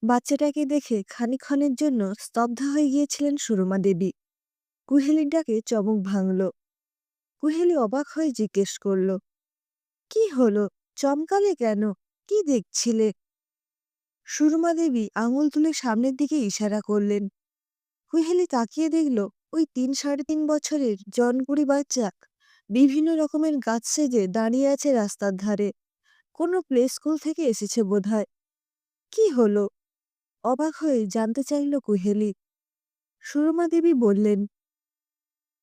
বাচ্চাটাকে দেখে খানিকক্ষণের জন্য স্তব্ধ হয়ে গিয়েছিলেন সুরমা দেবী। কুহেলির ডাকে চমক ভাঙল। কুহেলি অবাক হয়ে জিজ্ঞেস করল, কি হলো? চমকালে কেন? কি দেখছিলে? সুরমা দেবী আঙুল তুলে সামনের দিকে ইশারা করলেন। কুহেলি তাকিয়ে দেখল ওই ৩-৩.৫ বছরের জনকুড়ি বাচ্চা বিভিন্ন রকমের গাছ সেজে দাঁড়িয়ে আছে রাস্তার ধারে। কোনো প্লে স্কুল থেকে এসেছে বোধহয়। কি হলো? অবাক হয়ে জানতে চাইল কুহেলি। সুরমা দেবী বললেন,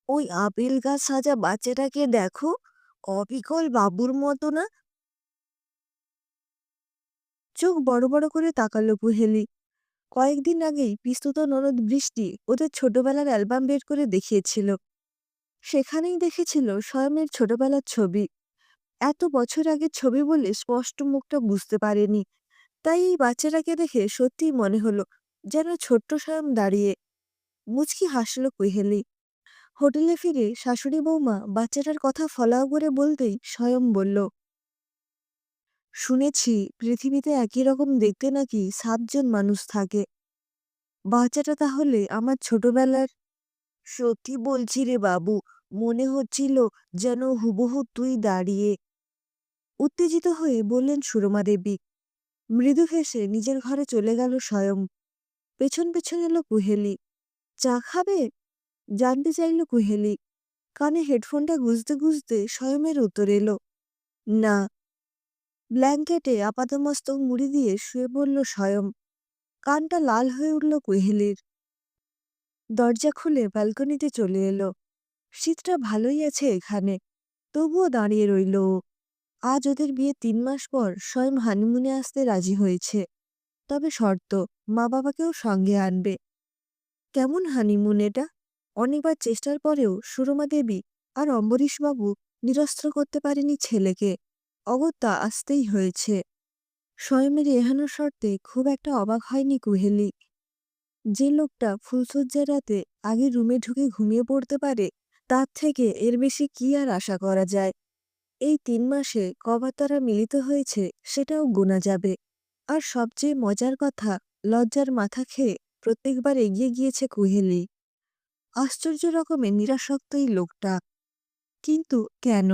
ওই আপেল গাছ সাজা বাচ্চাটাকে দেখো, অবিকল বাবুর মতো না? চোখ বড় বড় করে তাকালো কুহেলি। কয়েকদিন আগেই পিস্তুত ননদ বৃষ্টি ওদের ছোটবেলার অ্যালবাম বের করে দেখিয়েছিল। সেখানেই দেখেছিল স্বয়মের ছোটবেলার ছবি। এত বছর আগের ছবি বলে স্পষ্ট মুখটা বুঝতে পারেনি। তাই এই বাচ্চাটাকে দেখে সত্যিই মনে হলো যেন ছোট্ট স্বয়ং দাঁড়িয়ে। মুচকি হাসল কুহেলি। হোটেলে ফিরে শাশুড়ি বৌমা বাচ্চাটার কথা ফলাও করে বলতেই স্বয়ং বলল, শুনেছি পৃথিবীতে একই রকম দেখতে নাকি 7 জন মানুষ থাকে। বাচ্চাটা তাহলে আমার ছোটবেলার। সত্যি বলছি রে বাবু, মনে হচ্ছিল যেন হুবহু তুই দাঁড়িয়ে। উত্তেজিত হয়ে বললেন সুরমা দেবী। মৃদু হেসে নিজের ঘরে চলে গেল স্বয়ং। পেছন পেছন এলো কুহেলি। চা খাবে? জানতে চাইল কুহেলি। কানে হেডফোনটা গুজতে গুজতে স্বয়মের উত্তর এলো, না। ব্ল্যাঙ্কেটে আপাদমস্তক মুড়ি দিয়ে শুয়ে পড়ল স্বয়ং। কানটা লাল হয়ে উঠল কুহেলির। দরজা খুলে ব্যালকনিতে চলে এলো। শীতটা ভালোই আছে এখানে, তবুও দাঁড়িয়ে রইল ও। আজ ওদের বিয়ে 3 মাস পর স্বয়ং হানিমুনে আসতে রাজি হয়েছে। তবে শর্ত, মা বাবাকেও সঙ্গে আনবে। কেমন হানিমুন এটা? অনেকবার চেষ্টার পরেও সুরমা দেবী আর অম্বরীশবাবু নিরস্ত্র করতে পারেনি ছেলেকে। অগত্যা আসতেই হয়েছে। স্বয়মের এহানো শর্তে খুব একটা অবাক হয়নি কুহেলি। যে লোকটা ফুলশয্যার রাতে আগে রুমে ঢুকে ঘুমিয়ে পড়তে পারে, তার থেকে এর বেশি কি আর আশা করা যায়? এই 3 মাসে কবার তারা মিলিত হয়েছে সেটাও গোনা যাবে। আর সবচেয়ে মজার কথা, লজ্জার মাথা খেয়ে প্রত্যেকবার এগিয়ে গিয়েছে কুহেলি। আশ্চর্য রকমের নিরাসক্ত এই লোকটা। কিন্তু কেন?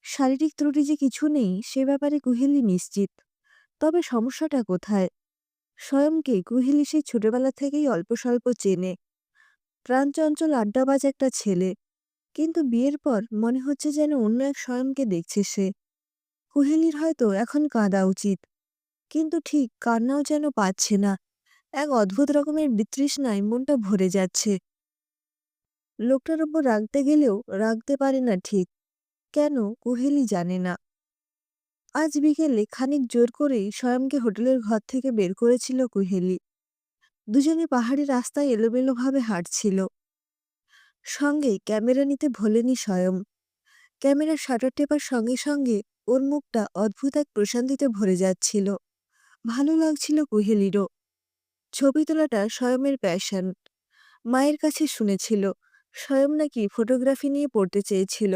শারীরিক ত্রুটি যে কিছু নেই সে ব্যাপারে কুহেলি নিশ্চিত। তবে সমস্যাটা কোথায়? স্বয়ংকে কুহেলি সেই ছোটবেলা থেকেই অল্প স্বল্প চেনে। প্রাণচঞ্চল আড্ডাবাজ একটা ছেলে। কিন্তু বিয়ের পর মনে হচ্ছে যেন অন্য এক স্বয়ংকে দেখছে সে। কুহেলির হয়তো এখন কাঁদা উচিত, কিন্তু ঠিক কান্নাও যেন পাচ্ছে না। এক অদ্ভুত রকমের বিতৃষ্ণায় মনটা ভরে যাচ্ছে। লোকটার ওপর রাগতে গেলেও রাগতে পারে না ঠিক। কেন কুহেলি জানে না। আজ বিকেলে খানিক জোর করেই স্বয়ংকে হোটেলের ঘর থেকে বের করেছিল কুহেলি। দুজনে পাহাড়ি রাস্তায় এলোমেলোভাবে হাঁটছিল। সঙ্গে ক্যামেরা নিতে ভোলেনি স্বয়ং। ক্যামেরার শাটার টেপার সঙ্গে সঙ্গে ওর মুখটা অদ্ভুত এক প্রশান্তিতে ভরে যাচ্ছিল। ভালো লাগছিল কুহেলিরও। ছবি তোলাটা স্বয়মের প্যাশন। মায়ের কাছে শুনেছিল স্বয়ং নাকি ফটোগ্রাফি নিয়ে পড়তে চেয়েছিল,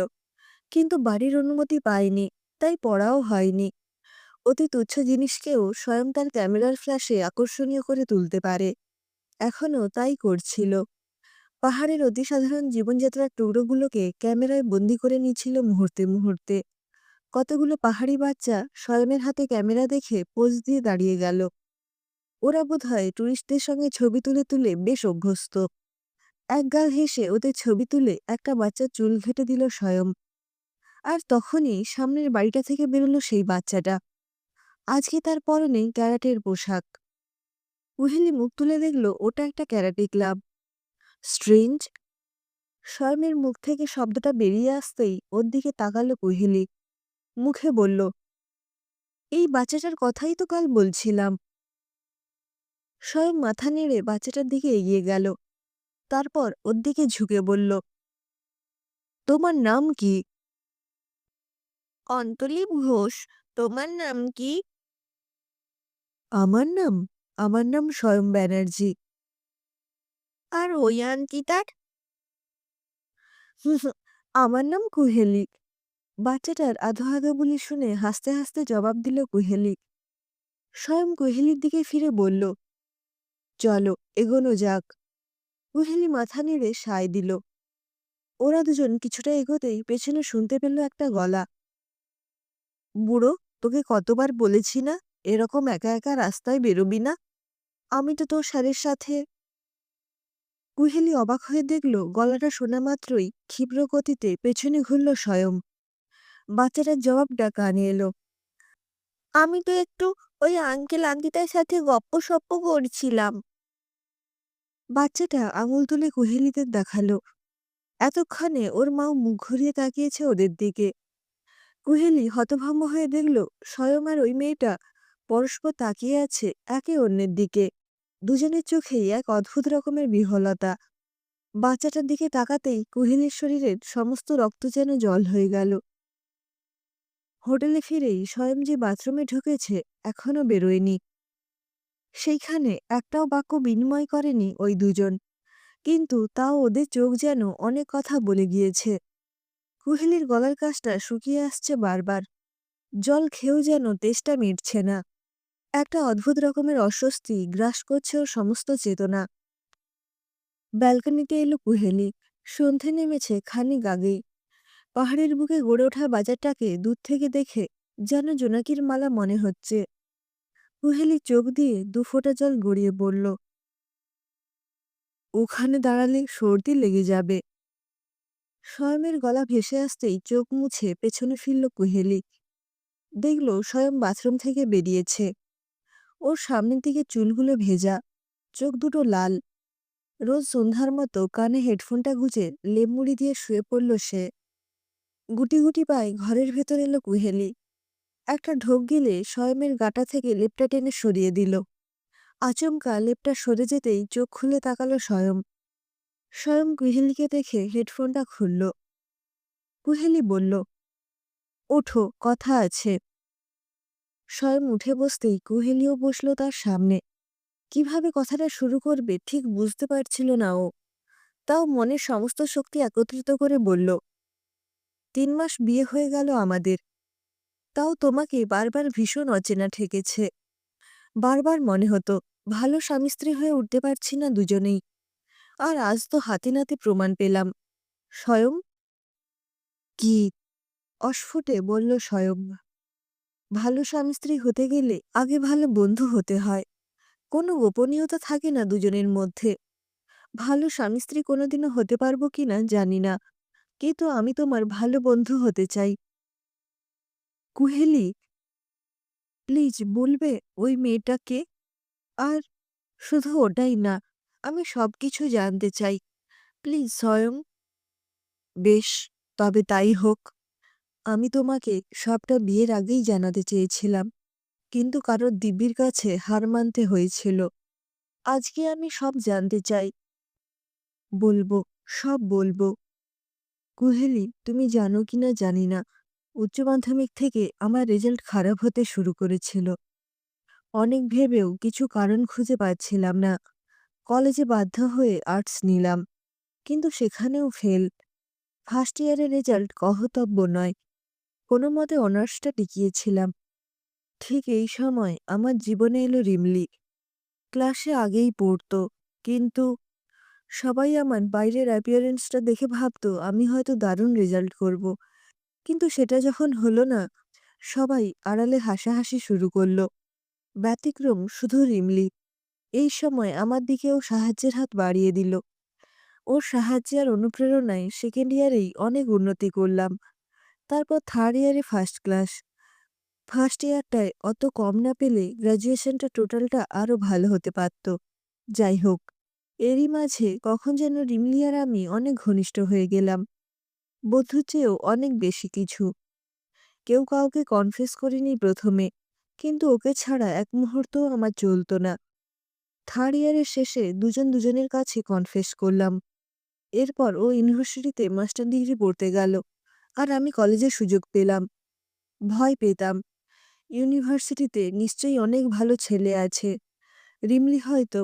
কিন্তু বাড়ির অনুমতি পায়নি, তাই পড়াও হয়নি। অতি তুচ্ছ জিনিসকেও স্বয়ং তার ক্যামেরার ফ্ল্যাশে আকর্ষণীয় করে তুলতে পারে। এখনও তাই করছিল। পাহাড়ের অতি সাধারণ জীবনযাত্রার টুকরোগুলোকে ক্যামেরায় বন্দি করে নিচ্ছিল মুহূর্তে মুহূর্তে। কতগুলো পাহাড়ি বাচ্চা স্বয়মের হাতে ক্যামেরা দেখে পোজ দিয়ে দাঁড়িয়ে গেল। ওরা বোধহয় টুরিস্টদের সঙ্গে ছবি তুলে তুলে বেশ অভ্যস্ত। একগাল হেসে ওদের ছবি তুলে একটা বাচ্চার চুল ঘেঁটে দিল স্বয়ং। আর তখনই সামনের বাড়িটা থেকে বেরোলো সেই বাচ্চাটা। আজকে তার পরনে ক্যারাটের পোশাক। কুহেলি মুখ তুলে দেখল ওটা একটা ক্যারাটে ক্লাব। স্ট্রেঞ্জ। স্বয়মের মুখ থেকে শব্দটা বেরিয়ে আসতেই ওর দিকে তাকালো কুহেলি। মুখে বলল, এই বাচ্চাটার কথাই তো কাল বলছিলাম। স্বয়ং মাথা নেড়ে বাচ্চাটার দিকে এগিয়ে গেল। তারপর ওর দিকে ঝুঁকে বলল, তোমার নাম কি? অন্তলি ঘোষ। তোমার নাম কি? আমার নাম? আমার নাম স্বয়ং ব্যানার্জি। আর ওই আন্টিটার? আমার নাম কুহেলি। বাচ্চাটার আধো আধো বলি শুনে হাসতে হাসতে জবাব দিল কুহেলি। স্বয়ং কুহেলির দিকে ফিরে বলল, চলো, এগোনো যাক। কুহেলি মাথা নেড়ে সায় দিল। ওরা দুজন কিছুটা এগোতেই পেছনে শুনতে পেল একটা গলা। বুড়ো, তোকে কতবার বলেছি না এরকম একা একা রাস্তায় বেরোবি না? আমি তো তোর স্যারের সাথে। কুহেলি অবাক হয়ে দেখল গলাটা শোনা মাত্রই ক্ষিপ্র গতিতে পেছনে ঘুরল স্বয়ং। বাচ্চাটার জবাবটা কানে এলো। আমি তো একটু ওই আঙ্কেল আন্টিটার সাথে গপ্প-সপ্প করছিলাম। বাচ্চাটা আঙুল তুলে কুহেলিদের দেখালো। এতক্ষণে ওর মাও মুখ ঘুরিয়ে তাকিয়েছে ওদের দিকে। কুহেলি হতভম্ব হয়ে দেখল স্বয়ং আর ওই মেয়েটা পরস্পর তাকিয়ে আছে একে অন্যের দিকে। দুজনের চোখেই এক অদ্ভুত রকমের বিহ্বলতা। বাচ্চাটার দিকে তাকাতেই কুহেলির শরীরের সমস্ত রক্ত যেন জল হয়ে গেল। হোটেলে ফিরেই স্বয়ং যে বাথরুমে ঢুকেছে এখনো বেরোয়নি। সেইখানে একটাও বাক্য বিনিময় করেনি ওই দুজন, কিন্তু তাও ওদের চোখ যেন অনেক কথা বলে গিয়েছে। কুহেলির গলার কাছটা শুকিয়ে আসছে বারবার। জল খেয়েও যেন তেষ্টা মিটছে না। একটা অদ্ভুত রকমের অস্বস্তি গ্রাস করছে ওর সমস্ত চেতনা। ব্যালকনিতে এলো কুহেলি। সন্ধে নেমেছে খানিক আগেই। পাহাড়ের বুকে গড়ে ওঠা বাজারটাকে দূর থেকে দেখে যেন জোনাকির মালা মনে হচ্ছে। কুহেলি চোখ দিয়ে দুফোঁটা জল গড়িয়ে পড়ল। ওখানে দাঁড়ালে সর্দি লেগে যাবে। স্বয়মের গলা ভেসে আসতেই চোখ মুছে পেছনে ফিরল কুহেলি। দেখল স্বয়ং বাথরুম থেকে বেরিয়েছে। ওর সামনের দিকে চুলগুলো ভেজা, চোখ দুটো লাল। রোজ সন্ধ্যার মতো কানে হেডফোনটা গুজে লেপ মুড়ি দিয়ে শুয়ে পড়ল সে। গুটি গুটি পায়ে ঘরের ভেতর এলো কুহেলি। একটা ঢোক গিলে স্বয়মের গাটা থেকে লেপটা টেনে সরিয়ে দিল। আচমকা লেপটা সরে যেতেই চোখ খুলে তাকালো স্বয়ং। স্বয়ং কুহেলিকে দেখে হেডফোনটা খুলল। কুহেলি বলল, ওঠো, কথা আছে। স্বয়ং উঠে বসতেই কুহেলিও বসল তার সামনে। কিভাবে কথাটা শুরু করবে ঠিক বুঝতে পারছিল না ও। তাও মনের সমস্ত শক্তি একত্রিত করে বলল, 3 মাস বিয়ে হয়ে গেল আমাদের। তাও তোমাকে বারবার ভীষণ অচেনা ঠেকেছে। বারবার মনে হতো ভালো স্বামী স্ত্রী হয়ে উঠতে পারছি না দুজনেই। আর আজ তো হাতে নাতে প্রমাণ পেলাম। স্বয়ং। কি? অস্ফুটে বলল স্বয়ং। ভালো স্বামী স্ত্রী হতে গেলে আগে ভালো বন্ধু হতে হয়। কোনো গোপনীয়তা থাকে না দুজনের মধ্যে। ভালো স্বামী স্ত্রী কোনোদিনও হতে পারবো কিনা জানি না, কিন্তু আমি তোমার ভালো বন্ধু হতে চাই। কুহেলি, প্লিজ বলবে ওই মেয়েটা কে? আর শুধু ওটাই না, আমি সবকিছু জানতে চাই। প্লিজ স্বয়ং। বেশ, তবে তাই হোক। আমি তোমাকে সবটা বিয়ের আগেই জানাতে চেয়েছিলাম, কিন্তু কারোর দিব্যির কাছে হার মানতে হয়েছিল। আজকে আমি সব জানতে চাই। বলবো, সব বলবো। কুহেলি, তুমি জানো কিনা জানি না, উচ্চ মাধ্যমিক থেকে আমার রেজাল্ট খারাপ হতে শুরু করেছিল। অনেক ভেবেও কিছু কারণ খুঁজে পাচ্ছিলাম না। কলেজে বাধ্য হয়ে আর্টস নিলাম, কিন্তু সেখানেও ফেল। ফার্স্ট ইয়ারের রেজাল্ট কহতব্য নয়। কোনো মতে অনার্সটা টিকিয়েছিলাম। ঠিক এই সময় আমার জীবনে এলো রিমলি। ক্লাসে আগেই পড়তো, কিন্তু সবাই আমার বাইরের অ্যাপিয়ারেন্সটা দেখে ভাবতো আমি হয়তো দারুণ রেজাল্ট করব। কিন্তু সেটা যখন হলো না, সবাই আড়ালে হাসাহাসি শুরু করলো। ব্যতিক্রম শুধু রিমলি। এই সময় আমার দিকেও সাহায্যের হাত বাড়িয়ে দিল। ওর সাহায্যে আর অনুপ্রেরণায় সেকেন্ড ইয়ারেই অনেক উন্নতি করলাম। তারপর থার্ড ইয়ারে ফার্স্ট ক্লাস। ফার্স্ট ইয়ারটায় অত কম না পেলে গ্র্যাজুয়েশনটা টোটালটা আরও ভালো হতে পারত। যাই হোক, এরই মাঝে কখন যেন রিমলি আর আমি অনেক ঘনিষ্ঠ হয়ে গেলাম। বন্ধুর চেয়েও অনেক বেশি কিছু। কেউ কাউকে কনফেস করিনি প্রথমে, কিন্তু ওকে ছাড়া এক মুহূর্তও আমার চলত না। থার্ড ইয়ারের শেষে দুজন দুজনের কাছে কনফেস করলাম। এরপর ও ইউনিভার্সিটিতে মাস্টার ডিগ্রি পড়তে গেল, আর আমি কলেজের সুযোগ পেলাম। ভয় পেতাম, ইউনিভার্সিটিতে নিশ্চয়ই অনেক ভালো ছেলে আছে, রিমলি হয়তো।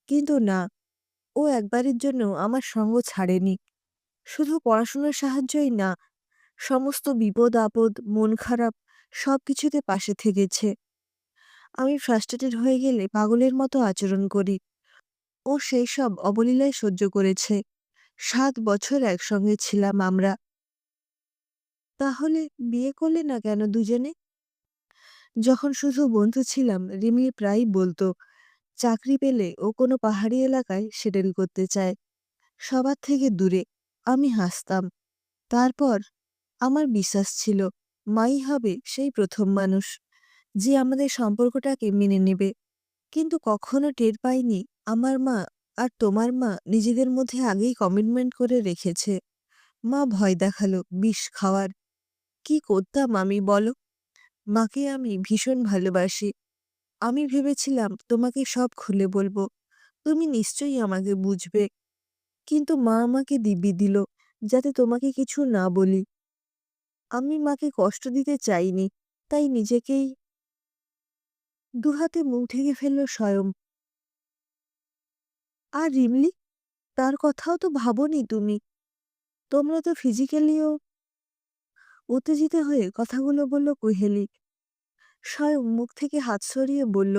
কিন্তু না, ও একবারের জন্য আমার সঙ্গ ছাড়েনি। শুধু পড়াশোনার সাহায্যই না, সমস্ত বিপদ আপদ, মন খারাপ সবকিছুতে পাশে থেকেছে। আমি ফ্রাস্ট্রেটেড হয়ে গেলে পাগলের মতো আচরণ করি, ও সেই সব অবলীলায় সহ্য করেছে। ৭ বছর একসঙ্গে ছিলাম আমরা। তাহলে বিয়ে করলে না কেন দুজনে? যখন শুধু বন্ধু ছিলাম রিমি প্রায়ই বলতো চাকরি পেলে ও কোনো পাহাড়ি এলাকায় সেটেল করতে চায়, সবার থেকে দূরে। আমি হাসতাম। তারপর আমার বিশ্বাস ছিল মাই হবে সেই প্রথম মানুষ যে আমাদের সম্পর্কটাকে মেনে নেবে। কিন্তু কখনো টের পাইনি আমার মা আর তোমার মা নিজেদের মধ্যে আগেই কমিটমেন্ট করে রেখেছে। মা ভয় দেখালো বিষ খাওয়ার। কি করতাম আমি বলো? মাকে আমি ভীষণ ভালোবাসি। আমি ভেবেছিলাম তোমাকে সব খুলে বলবো, তুমি নিশ্চয়ই আমাকে বুঝবে। কিন্তু মা আমাকে দিব্যি দিল যাতে তোমাকে কিছু না বলি। আমি মাকে কষ্ট দিতে চাইনি, তাই নিজেকেই দুহাতে মুখ ঢেকে ফেলল স্বয়ং। আর রিমলি, তার কথাও তো ভাবোনি তুমি। তোমরা তো ফিজিক্যালিও উত্তেজিত হয়ে কথাগুলো বলল কুহেলি। স্বয়ং মুখ থেকে হাত সরিয়ে বলল,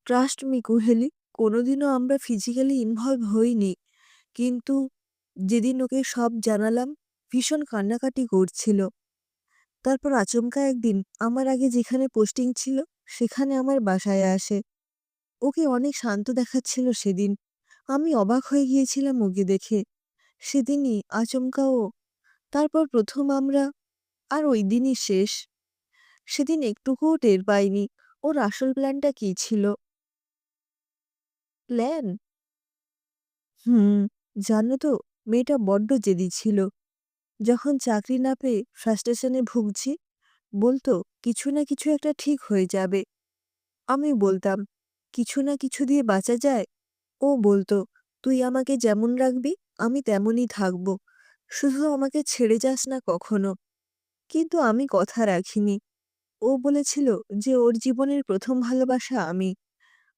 ট্রাস্ট মি কুহেলি, কোনোদিনও আমরা ফিজিক্যালি ইনভলভ হইনি। কিন্তু যেদিন ওকে সব জানালাম ভীষণ কান্নাকাটি করছিল। তারপর আচমকা একদিন আমার আগে যেখানে পোস্টিং ছিল সেখানে আমার বাসায় আসে। ওকে অনেক শান্ত দেখাচ্ছিল সেদিন। আমি অবাক হয়ে গিয়েছিলাম ওকে দেখে। সেদিনই আচমকা ও। তারপর প্রথম আমরা। আর ওই দিনই শেষ। সেদিন একটুকুও টের পাইনি ওর আসল প্ল্যানটা কী ছিল। প্ল্যান? হুম, জানো তো, মেয়েটা বড্ড জেদি ছিল। যখন চাকরি না পেয়ে ফ্রাস্ট্রেশনে ভুগছি, বলতো কিছু না কিছু একটা ঠিক হয়ে যাবে। আমি বলতাম কিছু না কিছু দিয়ে বাঁচা যায়। ও বলতো তুই আমাকে যেমন রাখবি আমি তেমনই থাকবো, শুধু আমাকে ছেড়ে যাস না কখনো। কিন্তু আমি কথা রাখিনি। ও বলেছিল যে ওর জীবনের প্রথম ভালোবাসা আমি।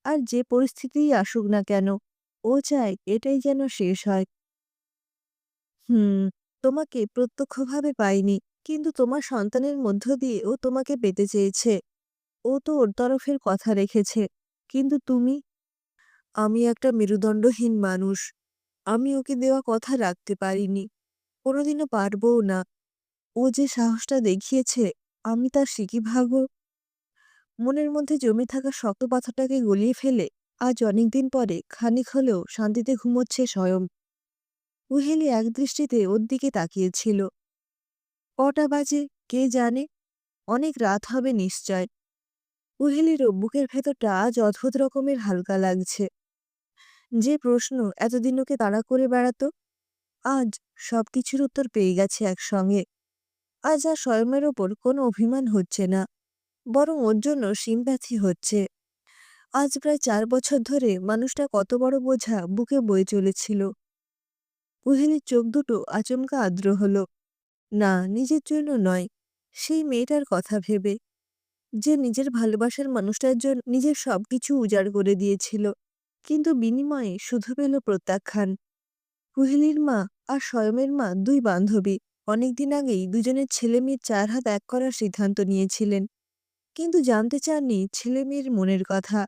আর যে পরিস্থিতিই আসুক না কেন, ও চায় এটাই যেন শেষ হয়। হুম, তোমাকে প্রত্যক্ষভাবে পাইনি, কিন্তু তোমার সন্তানের মধ্য দিয়ে ও তোমাকে পেতে চেয়েছে। ও তো ওর তরফের কথা রেখেছে। কিন্তু তুমি? আমি একটা মেরুদণ্ডহীন মানুষ। আমি ওকে দেওয়া কথা রাখতে পারিনি। কোনোদিনও পারবও না। ও যে সাহসটা দেখিয়েছে, আমি তার সিকিভাগও। মনের মধ্যে জমে থাকা শক্ত পাথরটাকে গলিয়ে ফেলে আজ অনেকদিন পরে খানিক হলেও শান্তিতে ঘুমোচ্ছে স্বয়ং। উহেলি একদৃষ্টিতে ওর দিকে তাকিয়েছিল। কটা বাজে কে জানে, অনেক রাত হবে নিশ্চয়। উহেলিরও বুকের ভেতরটা আজ অদ্ভুত রকমের হালকা লাগছে। যে প্রশ্ন এতদিন ওকে তাড়া করে বেড়াতো, আজ সবকিছুর উত্তর পেয়ে গেছে একসঙ্গে। আজ আর স্বয়মের ওপর কোনো অভিমান হচ্ছে না, বরং ওর জন্য সিম্প্যাথি হচ্ছে। আজ প্রায় ৪ বছর ধরে মানুষটা কত বড় বোঝা বুকে বয়ে চলেছিল। কুহেলির চোখ দুটো আচমকা আর্দ্র হল। না, নিজের জন্য নয়, সেই মেয়েটার কথা ভেবে, যে নিজের ভালোবাসার মানুষটার জন্য নিজের সবকিছু উজাড় করে দিয়েছিল, কিন্তু বিনিময়ে শুধু পেল প্রত্যাখ্যান। কুহেলির মা আর স্বয়মের মা দুই বান্ধবী অনেকদিন আগেই দুজনের ছেলে মেয়ের ৪ হাত এক করার সিদ্ধান্ত নিয়েছিলেন, কিন্তু জানতে চাননি ছেলে মেয়ের মনের কথা।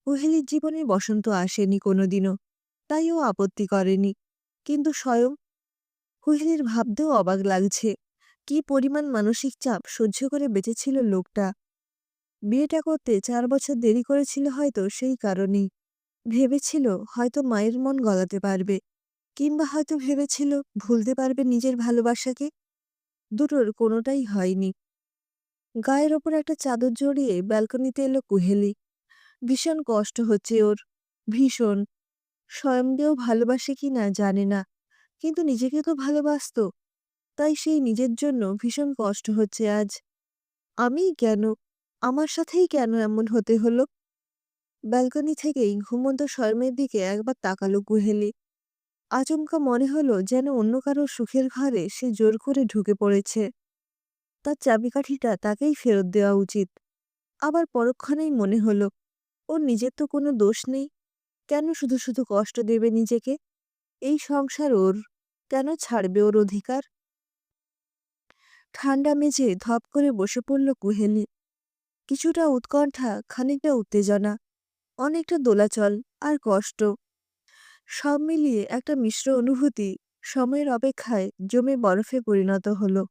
কুহেলির জীবনে বসন্ত আসেনি কোনোদিনও, তাই ও আপত্তি করেনি। কিন্তু স্বয়ং, কুহেলির ভাবতেও অবাক লাগছে কি পরিমাণ মানসিক চাপ সহ্য করে বেঁচেছিল লোকটা। বিয়েটা করতে ৪ বছর দেরি করেছিল হয়তো সেই কারণেই। ভেবেছিল হয়তো মায়ের মন গলাতে পারবে, কিংবা হয়তো ভেবেছিল ভুলতে পারবে নিজের ভালোবাসাকে। দুটোর কোনোটাই হয়নি। গায়ের ওপর একটা চাদর জড়িয়ে ব্যালকনিতে এলো কুহেলি। ভীষণ কষ্ট হচ্ছে ওর, ভীষণ। স্বয়ংকেও ভালোবাসে কি না জানে না, কিন্তু নিজেকে তো ভালোবাসতো। তাই সেই নিজের জন্য ভীষণ কষ্ট হচ্ছে আজ। আমিই কেন, আমার সাথেই কেন এমন হতে হলো? ব্যালকনি থেকেই ঘুমন্ত স্বয়মের দিকে একবার তাকালো কুহেলি। আচমকা মনে হলো যেন অন্য কারো সুখের ঘরে সে জোর করে ঢুকে পড়েছে। তার চাবিকাঠিটা তাকেই ফেরত দেওয়া উচিত। আবার পরক্ষণেই মনে হলো ওর নিজের তো কোনো দোষ নেই। কেন শুধু শুধু কষ্ট দেবে নিজেকে? এই সংসার ওর, কেন ছাড়বে ওর অধিকার? ঠান্ডা মেঝে ধপ করে বসে পড়ল কুহেলি। কিছুটা উৎকণ্ঠা, খানিকটা উত্তেজনা, অনেকটা দোলাচল, আর কষ্ট। সব মিলিয়ে একটা মিশ্র অনুভূতি সময়ের অপেক্ষায় জমে বরফে পরিণত হলো।